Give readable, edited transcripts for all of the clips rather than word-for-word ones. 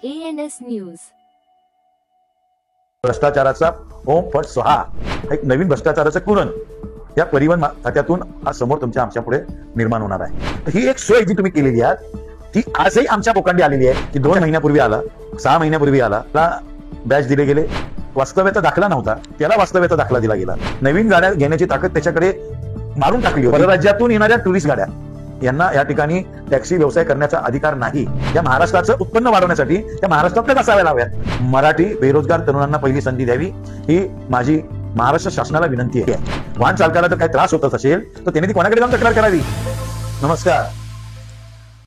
ANS news. भ्रष्टाचाराचा ओम फट स्वाहा एक नवीन भ्रष्टाचाराचं कुरण या परिवहन खात्यातून आज समोर तुमच्या आमच्या पुढे निर्माण होणार आहे. ही एक सोय जी तुम्ही केलेली आहात ती आजही आमच्या पोकांडी आलेली आहे की 2 महिन्यापूर्वी आला, 6 महिन्यापूर्वी आला, त्याला बॅच दिले गेले, वास्तव्याचा दाखला नव्हता, त्याला वास्तव्याचा दाखला दिला गेला. नवीन गाड्या घेण्याची ताकद त्याच्याकडे मारून टाकली होती. परराज्यातून येणाऱ्या टुरिस्ट गाड्या यांना या ठिकाणी टॅक्सी व्यवसाय करण्याचा अधिकार नाही. या महाराष्ट्राचं उत्पन्न वाढवण्यासाठी त्या महाराष्ट्रातच असाव्या लाव्यात. मराठी बेरोजगार तरुणांना पहिली संधी द्यावी ही माझी महाराष्ट्र शासनाला विनंती आहे. वाहन चालकाला जर काही त्रास होत असेल तर त्यांनी ती कोणाकडे जाऊन तक्रार करावी. नमस्कार,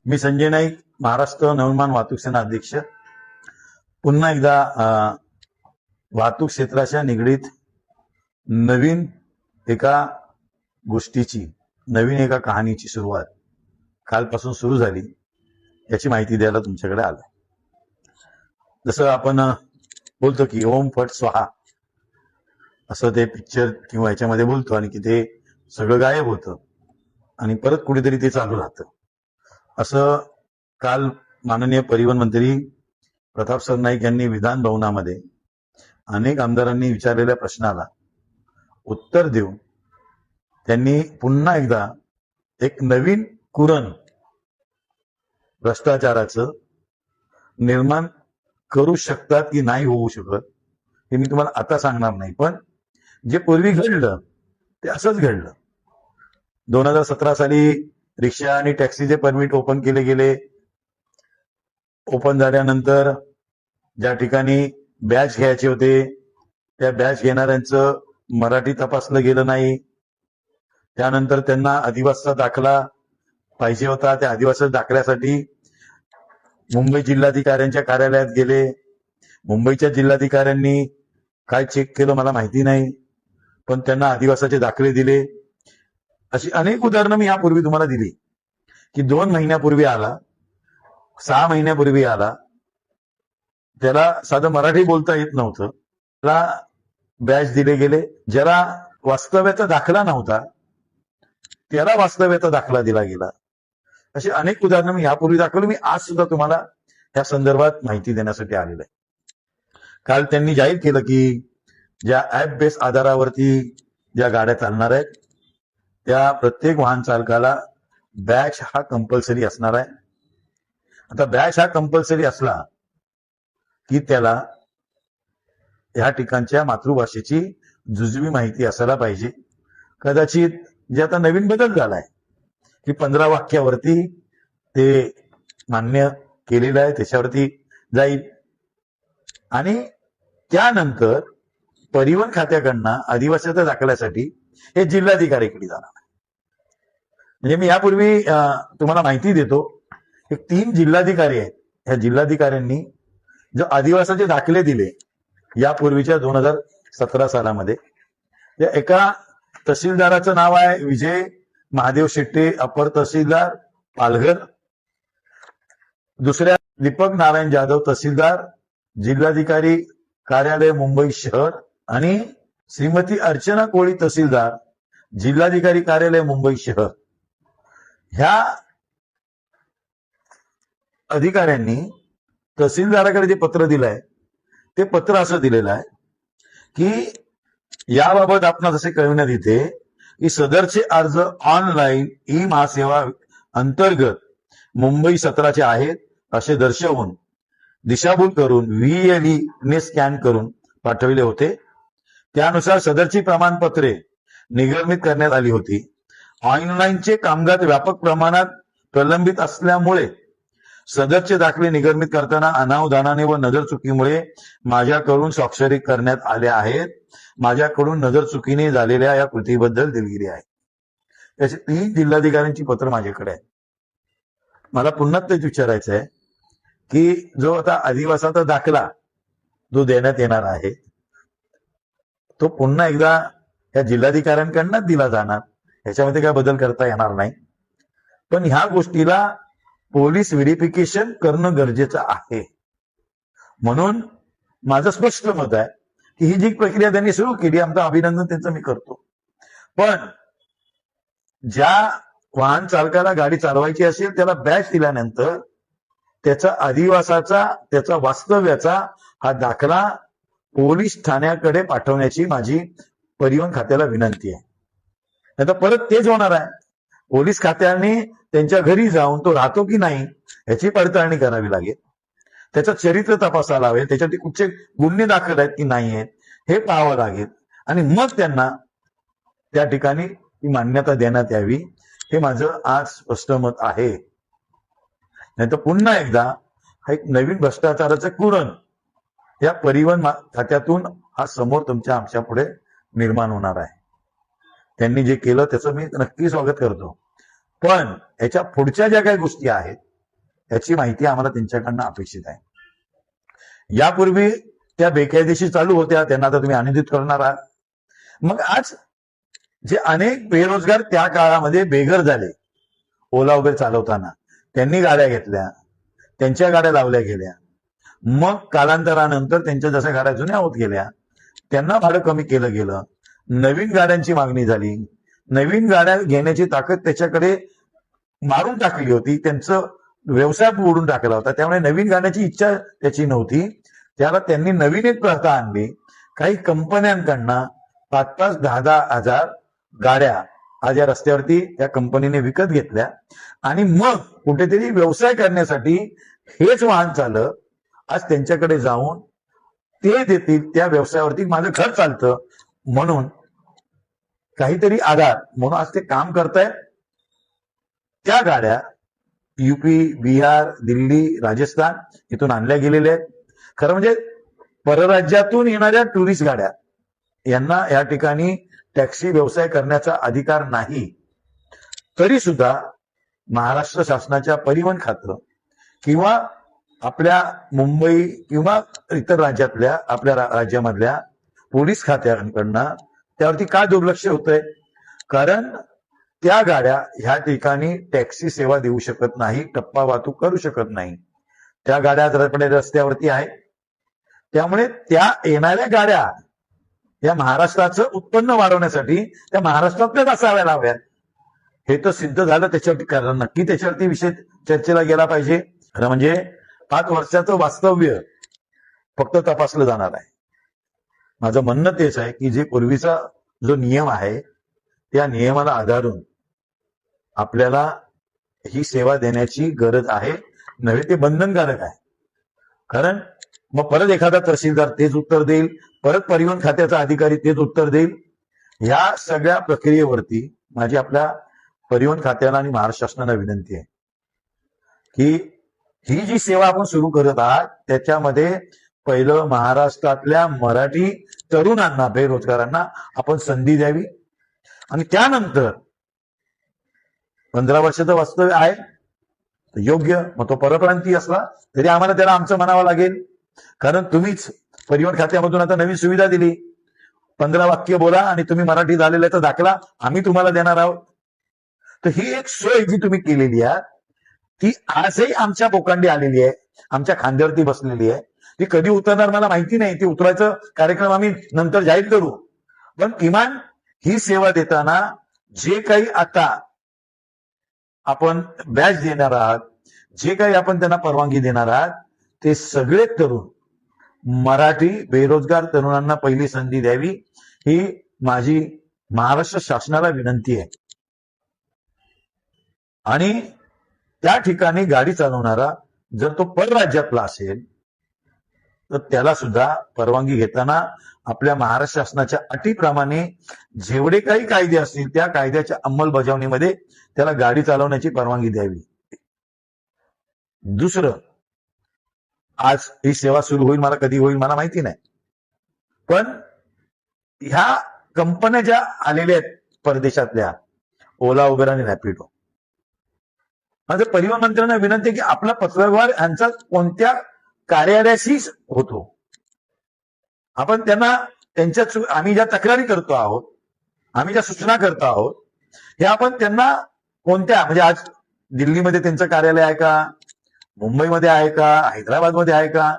मी संजय नाईक, महाराष्ट्र नवनिर्माण वाहतूक सेना अध्यक्ष. पुन्हा एकदा वाहतूक क्षेत्राच्या निगडीत नवीन एका गोष्टीची, नवीन एका कहाणीची सुरुवात कालपासून सुरू झाली याची माहिती द्यायला तुमच्याकडे आलोय. जसं आपण बोलतो की ओम फट स्वाहा असं ते पिक्चर किंवा याच्यामध्ये बोलतो आणि की ते सगळं गायब होतं आणि परत कुठेतरी ते चालू राहतं. असं काल माननीय परिवहन मंत्री प्रताप सरनाईक यांनी विधान भवनामध्ये अनेक आमदारांनी विचारलेल्या प्रश्नाला उत्तर देऊन त्यांनी पुन्हा एकदा एक नवीन कुरण भ्रष्टाचाराचं निर्माण करू शकतात की नाही होऊ शकत हे मी तुम्हाला आता सांगणार नाही. पण जे पूर्वी घडलं ते असंच घडलं. 2017 साली रिक्षा आणि टॅक्सीचे परमिट ओपन केले गेले. ओपन झाल्यानंतर ज्या ठिकाणी बॅच घ्यायचे होते त्या बॅच घेणाऱ्यांचं मराठी तपासलं गेलं नाही. त्यानंतर त्यांना आदिवासीचा दाखला पाहिजे होता. त्या आदिवासी दाखल्यासाठी मुंबई जिल्हाधिकाऱ्यांच्या कार्यालयात गेले. मुंबईच्या जिल्हाधिकाऱ्यांनी काय चेक केलं मला माहिती नाही, पण त्यांना आदिवासाचे दाखले दिले. अशी अनेक उदाहरणं मी यापूर्वी तुम्हाला दिली की 2 महिन्यापूर्वी आला, 6 महिन्यापूर्वी आला, त्याला साधं मराठी बोलता येत नव्हतं, त्याला बॅच दिले गेले. ज्याला वास्तव्याचा दाखला नव्हता त्याला वास्तव्याचा दाखला दिला गेला. अशी अनेक उदाहरणं मी यापूर्वी दाखवली. मी आज सुद्धा तुम्हाला या संदर्भात माहिती देण्यासाठी आलेलं आहे. काल त्यांनी जाहीर केलं की ज्या ऍप बेस आधारावरती ज्या गाड्या चालणार आहेत त्या प्रत्येक वाहन चालकाला बॅच हा कंपल्सरी असणार आहे. आता बॅच हा कंपल्सरी असला की त्याला या ठिकाणच्या मातृभाषेची जुजवी माहिती असायला पाहिजे. कदाचित जे आता नवीन बदल झालाय की 15 वाक्यावरती ते मान्य केलेलं आहे, त्याच्यावरती जाईल. आणि त्यानंतर परिवहन खात्याकडनं आदिवासीच्या दाखल्यासाठी हे जिल्हाधिकारीकडे जाणार. म्हणजे मी यापूर्वी तुम्हाला माहिती देतो, एक 3 जिल्हाधिकारी आहेत. ह्या जिल्हाधिकाऱ्यांनी जो आदिवासाचे दाखले दिले यापूर्वीच्या 2017 सालामध्ये, त्या एका तहसीलदाराचं नाव आहे विजय महादेव शेट्टे, अपर तहसीलदार पालघर. दुसऱ्या दीपक नारायण जाधव, तहसीलदार जिल्हाधिकारी कार्यालय मुंबई शहर. आणि श्रीमती अर्चना कोळी, तहसीलदार जिल्हाधिकारी कार्यालय मुंबई शहर. ह्या अधिकाऱ्यांनी तहसीलदाराकडे जे पत्र दिलंय ते पत्र असं दिलेलं आहे की याबाबत आपणास असे कळविण्यात येते की सदरचे अर्ज ऑनलाईन ई महासेवा अंतर्गत मुंबई 17चे आहेत असे दर्शवून दिशाभूल करून VLE ने स्कॅन करून पाठविले होते. त्यानुसार सदरची प्रमाणपत्रे निगर्मित करण्यात आली होती. ऑनलाईनचे कामकाज व्यापक प्रमाणात प्रलंबित असल्यामुळे सदरचे दाखले निगर्मित करताना अनावधानाने व नजर चुकीमुळे माझ्याकडून स्वाक्षरी करण्यात आल्या आहेत. माझ्याकडून नजर चुकीने झालेल्या या कृतीबद्दल दिलगिरी आहे. त्याचे 3 जिल्हाधिकाऱ्यांची पत्र माझ्याकडे आहे. मला पुन्हा तेच विचारायचं आहे की जो आता आदिवासाचा दाखला जो देण्यात येणार आहे तो पुन्हा एकदा या जिल्हाधिकाऱ्यांकडनंच दिला जाणार, ह्याच्यामध्ये काय बदल करता येणार नाही. पण ह्या गोष्टीला पोलीस व्हेरिफिकेशन करणं गरजेचं आहे. म्हणून माझं स्पष्ट मत आहे की ही जी प्रक्रिया त्यांनी सुरू केली, आमचं अभिनंदन त्यांचं मी करतो. पण ज्या वाहन चालकाला गाडी चालवायची असेल त्याला बॅच दिल्यानंतर त्याचा अधिवासाचा, त्याचा वास्तव्याचा हा दाखला पोलीस ठाण्याकडे पाठवण्याची माझी परिवहन खात्याला विनंती आहे. नाही तर परत तेच होणार आहे. पोलीस खात्याने त्यांच्या घरी जाऊन तो राहतो की नाही याची पडताळणी करावी लागेल. त्याचं चरित्र तपासायला हवे, त्याच्यावरती कुठचे गुन्हे दाखल आहेत की नाही आहेत हे पाहावं लागेल आणि मग त्यांना त्या ठिकाणी ती मान्यता देण्यात यावी. हे माझं आज स्पष्ट मत आहे. नाही तर पुन्हा एकदा हा एक नवीन भ्रष्टाचाराचं कुरण या परिवहन खात्यातून हा समोर तुमच्या आमच्या पुढे निर्माण होणार आहे. त्यांनी जे केलं त्याचं मी नक्की स्वागत करतो, पण याच्या पुढच्या ज्या काही गोष्टी आहेत याची माहिती आम्हाला त्यांच्याकडनं अपेक्षित आहे. यापूर्वी त्या बेकायदेशीर चालू होत्या, त्यांना आता तुम्ही आनंदित करणार आहात. मग आज जे अनेक बेरोजगार त्या काळामध्ये बेघर झाले ओला उबेर चालवताना, त्यांनी गाड्या घेतल्या, त्यांच्या गाड्या लावल्या गेल्या. मग कालांतरानंतर त्यांच्या जशा गाड्या जुन्या होत गेल्या त्यांना भाडं कमी केलं गेलं, नवीन गाड्यांची मागणी झाली, नवीन गाड्या घेण्याची ताकद त्याच्याकडे मारून टाकली होती, त्यांचं व्यवसाय बुडून टाकला होता. त्यामुळे नवीन गाड्याची इच्छा त्याची नव्हती. त्याला त्यांनी नवीन एक प्रथा आणली. काही कंपन्यांकडनं 5-5, 10-10 हजार गाड्या आज या रस्त्यावरती त्या कंपनीने विकत घेतल्या आणि मग कुठेतरी व्यवसाय करण्यासाठी हेच वाहन चालक आज त्यांच्याकडे जाऊन ते देतील, त्या व्यवसायावरती माझं घर चालतं म्हणून काहीतरी आधार म्हणून आज ते काम करतायत. त्या गाड्या युपी, बिहार, दिल्ली, राजस्थान इथून आणल्या गेलेल्या आहेत. खरं म्हणजे परराज्यातून येणाऱ्या टुरिस्ट गाड्या यांना या ठिकाणी टॅक्सी व्यवसाय करण्याचा अधिकार नाही. तरी सुद्धा महाराष्ट्र शासनाच्या परिवहन खातं किंवा आपल्या मुंबई किंवा इतर राज्यातल्या आपल्या राज्यामधल्या पोलीस खात्यांकडनं त्यावरती का दुर्लक्ष होतंय? कारण त्या गाड्या ह्या ठिकाणी टॅक्सी सेवा देऊ शकत नाही, टप्पा वाहतूक करू शकत नाही. त्या गाड्या रस्त्यावरती आहेत. त्यामुळे त्या येणाऱ्या गाड्या या महाराष्ट्राचं उत्पन्न वाढवण्यासाठी त्या महाराष्ट्रातल्याच असाव्या हव्यात. हे तर सिद्ध झालं. त्याच्यावरती कारण नक्की त्याच्यावरती विषय चर्चेला गेला पाहिजे. खरं म्हणजे 5 वर्षाचं वास्तव्य फक्त तपासलं जाणार आहे. माझं म्हणणं तेच आहे की जे पूर्वीचा जो नियम आहे त्या नियमाला आधारून आपल्याला ही सेवा देण्याची गरज आहे, नव्हे ते बंधनकारक आहे. कारण मग परत एखादा तहसीलदार तेच उत्तर देईल, परत परिवहन खात्याचा अधिकारी तेच उत्तर देईल. या सगळ्या प्रक्रियेवरती माझी आपल्या परिवहन खात्याला आणि महाराष्ट्र शासनाला विनंती आहे की ही जी सेवा आपण सुरू करत आहात त्याच्यामध्ये पहिलं महाराष्ट्रातल्या मराठी तरुणांना, बेरोजगारांना आपण संधी द्यावी आणि त्यानंतर 15 वर्षाचं वास्तव्य आहे योग्य, मग तो परप्रांती असला तरी आम्हाला त्याला आमचं म्हणावं लागेल. कारण तुम्हीच परिवहन खात्यामधून आता नवीन सुविधा दिली, 15 वाक्य बोला आणि तुम्ही मराठी झालेल्याचा दाखला आम्ही तुम्हाला देणार आहोत. तर ही एक सोय जी तुम्ही केलेली आहे ती आजही आमच्या बोकांडी आलेली आहे, आमच्या खांद्यावरती बसलेली आहे. ती कधी उतरणार मला माहिती नाही. ती उतरायचं कार्यक्रम आम्ही नंतर जाहीर करू. पण किमान ही सेवा देताना जे काही आता आपण बॅच देणार आहात, जे काही आपण त्यांना परवानगी देणार आहात, ते सगळे तरुण मराठी बेरोजगार तरुणांना पहिली संधी द्यावी ही माझी महाराष्ट्र शासनाला विनंती आहे. आणि त्या ठिकाणी गाडी चालवणारा जर तो परराज्यातला असेल तर त्याला सुद्धा परवानगी घेताना आपल्या महाराष्ट्र शासनाच्या अटीप्रमाणे जेवढे काही कायदे असतील त्या कायद्याच्या अंमलबजावणीमध्ये त्याला गाडी चालवण्याची परवानगी द्यावी. दुसरं, आज ही सेवा सुरू होईल, मला कधी होईल मला माहिती नाही, पण ह्या कंपन्या ज्या आलेल्या आहेत परदेशातल्या ओला, उबेर आणि रॅपिडो, माझं परिवहन मंत्र्यांना विनंती की आपला पत्रव्यवहार यांचा कोणत्या कार्यालयाशी होतो, आपण त्यांना आम्ही ज्या तक्रारी करतो आहोत, आम्ही ज्या सूचना करतो आहोत, हे आपण त्यांना कोणत्या, म्हणजे आज दिल्लीमध्ये त्यांचं कार्यालय आहे का, मुंबईमध्ये आहे का, हैदराबादमध्ये आहे का,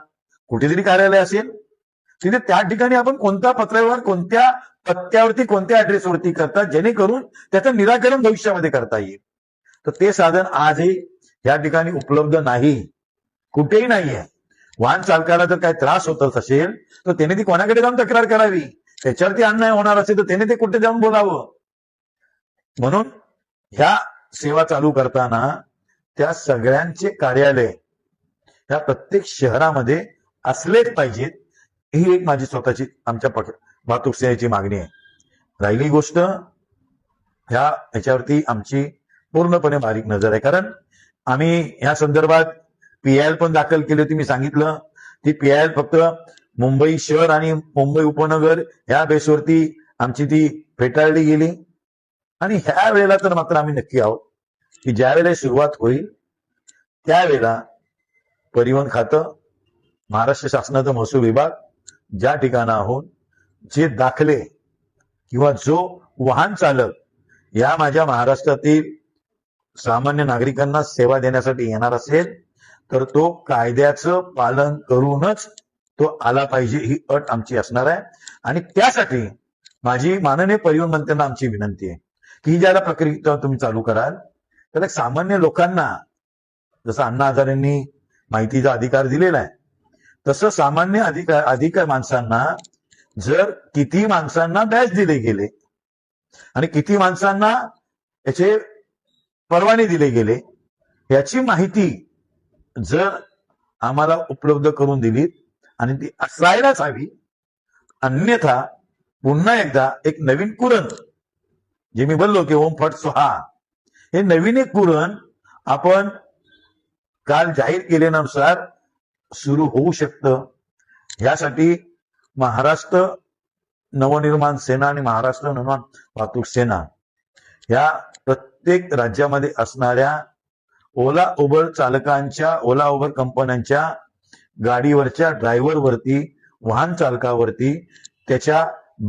कुठेतरी कार्यालय असेल तिथे त्या ठिकाणी आपण कोणता पत्रव्यवहार कोणत्या पत्त्यावरती कोणत्या ऍड्रेसवरती करतात जेणेकरून त्याचं निराकरण भविष्यामध्ये करता येईल. तर ते साधन आजही या ठिकाणी उपलब्ध नाही. कुठेही नाहीये. वाहन चालकाला जर काही त्रास होत असेल तर त्याने ती कोणाकडे जाऊन तक्रार करावी. त्याच्यावरती अन्याय होणार असेल तर त्याने ते कुठे जाऊन बोलावं. म्हणून ह्या सेवा चालू करताना त्या सगळ्यांचे कार्यालय ह्या प्रत्येक शहरामध्ये असलेच पाहिजेत, ही एक माझी स्वतःची आमच्या वाहतूक सेवेची मागणी आहे. राहिली गोष्ट ह्याच्यावरती आमची पूर्णपणे बारीक नजर आहे, कारण आम्ही ह्या संदर्भात PIL पण दाखल केली होती. मी सांगितलं ती PIL फक्त मुंबई शहर आणि मुंबई उपनगर ह्या बेसवरती आमची ती फेटाळली गेली. आणि ह्या वेळेला तर मात्र आम्ही नक्की आहोत की ज्या वेळेला सुरुवात होईल त्यावेळेला परिवहन खातं, महाराष्ट्र शासनाचा महसूल विभाग ज्या ठिकाणाहून जे दाखले किंवा जो वाहन चालक या माझ्या महाराष्ट्रातील सामान्य नागरिकांना सेवा देण्यासाठी येणार असेल तर तो कायद्याचं पालन करूनच तो आला पाहिजे, ही अट आमची असणार आहे. आणि त्यासाठी माझी माननीय परिवहन मंत्र्यांना आमची विनंती आहे की ही ज्याला प्रक्रिया तुम्ही चालू कराल त्याला सामान्य लोकांना, जसं अण्णा हजारेंनी माहितीचा अधिकार दिलेला आहे तसं सामान्य अधिकार माणसांना, जर किती माणसांना बॅच दिले गेले आणि किती माणसांना याचे परवाने दिले गेले याची माहिती जर आम्हाला उपलब्ध करून दिलीत आणि ती असायलाच हवी. अन्यथा पुन्हा एकदा एक नवीन कुरण, जे मी बोललो की ओम फट स्वाहा, हे नवीन एक कुरण आपण काल जाहीर केल्यानुसार सुरू होऊ शकतं. यासाठी महाराष्ट्र नवनिर्माण सेना आणि महाराष्ट्र नवनिर्माण वाहतूक सेना या प्रत्येक राज्यामध्ये असणाऱ्या ओला उबर चालकांच्या, ओला उबर कंपन्यांच्या गाडीवरच्या ड्रायव्हरवरती, वाहन चालकावरती, त्याच्या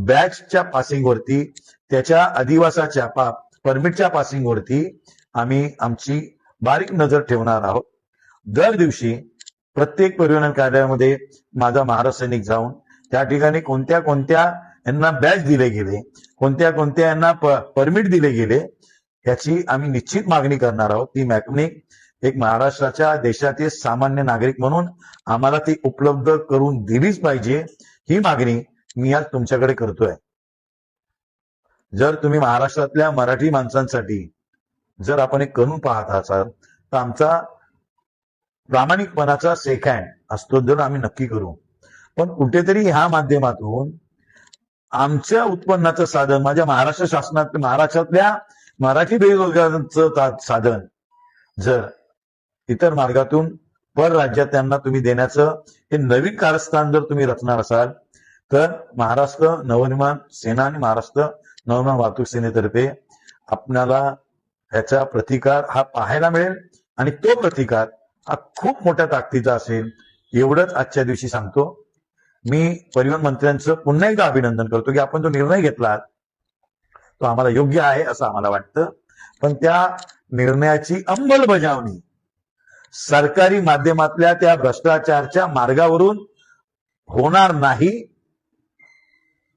बॅचच्या पासिंगवरती, त्याच्या अधिवासाच्या परमिटच्या पासिंगवरती आम्ही आमची बारीक नजर ठेवणार आहोत. दर दिवशी प्रत्येक परिवहन कार्यालयामध्ये माझा महाराष्ट्र सैनिक जाऊन त्या ठिकाणी कोणत्या कोणत्या यांना बॅच दिले गेले, कोणत्या कोणत्या यांना परमिट दिले गेले याची आम्ही निश्चित मागणी करणार आहोत. ती मागणी एक महाराष्ट्राच्या देशातील सामान्य नागरिक म्हणून आम्हाला ती उपलब्ध करून दिलीच पाहिजे, ही मागणी मी आज तुमच्याकडे करतोय. जर तुम्ही महाराष्ट्रातल्या मराठी माणसांसाठी जर आपण एक करून पाहत असाल तर आमचा प्रामाणिकपणाचा सेकंड असतो, जर आम्ही नक्की करू. पण कुठेतरी ह्या माध्यमातून आमच्या उत्पन्नाचं साधन, माझ्या महाराष्ट्र शासनात महाराष्ट्रातल्या मराठी बेरोजगारांचं साधन जर इतर मार्गातून परराज्यात त्यांना तुम्ही देण्याचं हे नवीन कारस्थान जर तुम्ही रचणार असाल तर महाराष्ट्र नवनिर्माण सेना आणि महाराष्ट्र नवनिर्माण वाहतूक सेनेतर्फे आपल्याला ह्याचा प्रतिकार हा पाहायला मिळेल. आणि तो प्रतिकार हा खूप मोठ्या ताकदीचा असेल, एवढंच आजच्या दिवशी सांगतो. मी परिवहन मंत्र्यांचं पुन्हा एकदा अभिनंदन करतो की आपण जो निर्णय घेतला तो आम्हाला योग्य आहे असं आम्हाला वाटतं. पण त्या निर्णयाची अंमलबजावणी सरकारी माध्यमातल्या त्या भ्रष्टाचारच्या मार्गावरून होणार नाही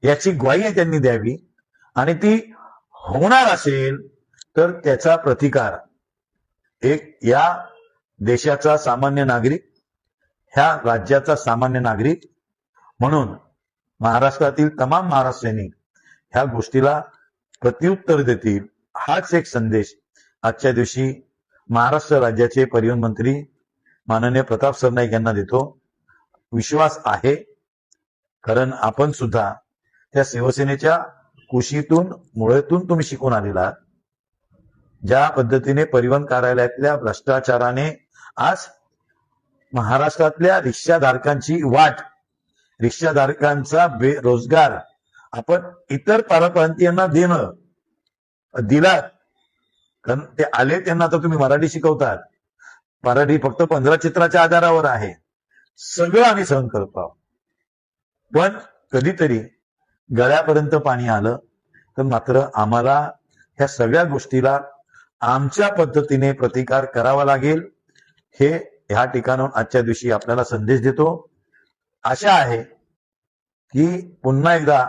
याची ग्वाही त्यांनी द्यावी. आणि ती होणार असेल तर त्याचा प्रतिकार एक या देशाचा सामान्य नागरिक, ह्या राज्याचा सामान्य नागरिक म्हणून महाराष्ट्रातील तमाम महाराष्ट्र सैनिक ह्या गोष्टीला प्रत्युत्तर देतील, हाच एक संदेश आजच्या दिवशी महाराष्ट्र राज्याचे परिवहन मंत्री माननीय प्रताप सरनाईक यांना देतो. विश्वास आहे, कारण आपण सुद्धा त्या शिवसेनेच्या कुशीतून, मुळेतून तुम्ही शिकून आलेला आहात. ज्या पद्धतीने परिवहन कार्यालयातल्या भ्रष्टाचाराने आज महाराष्ट्रातल्या रिक्षाधारकांची वाट, रिक्षाधारकांचा बेरोजगार आपण इतर परप्रांतीयांना दिला, कारण ते आले त्यांना तर तुम्ही मराठी शिकवतात. मराठी फक्त 15 चित्राच्या आधारावर आहे. सगळं आम्ही सहन करतो आहोत. पण कधीतरी गळ्यापर्यंत पाणी आलं तर मात्र आम्हाला ह्या सगळ्या गोष्टीला आमच्या पद्धतीने प्रतिकार करावा लागेल. हे ह्या ठिकाणाहून आजच्या दिवशी आपल्याला संदेश देतो. आशा आहे की पुन्हा एकदा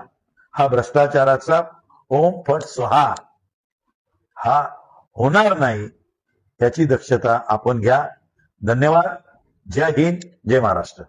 हा भ्रष्टाचाराचा ओम फट स्वाहा हा होणार नाही याची दक्षता आपण घ्या. धन्यवाद. जय हिंद, जय महाराष्ट्र.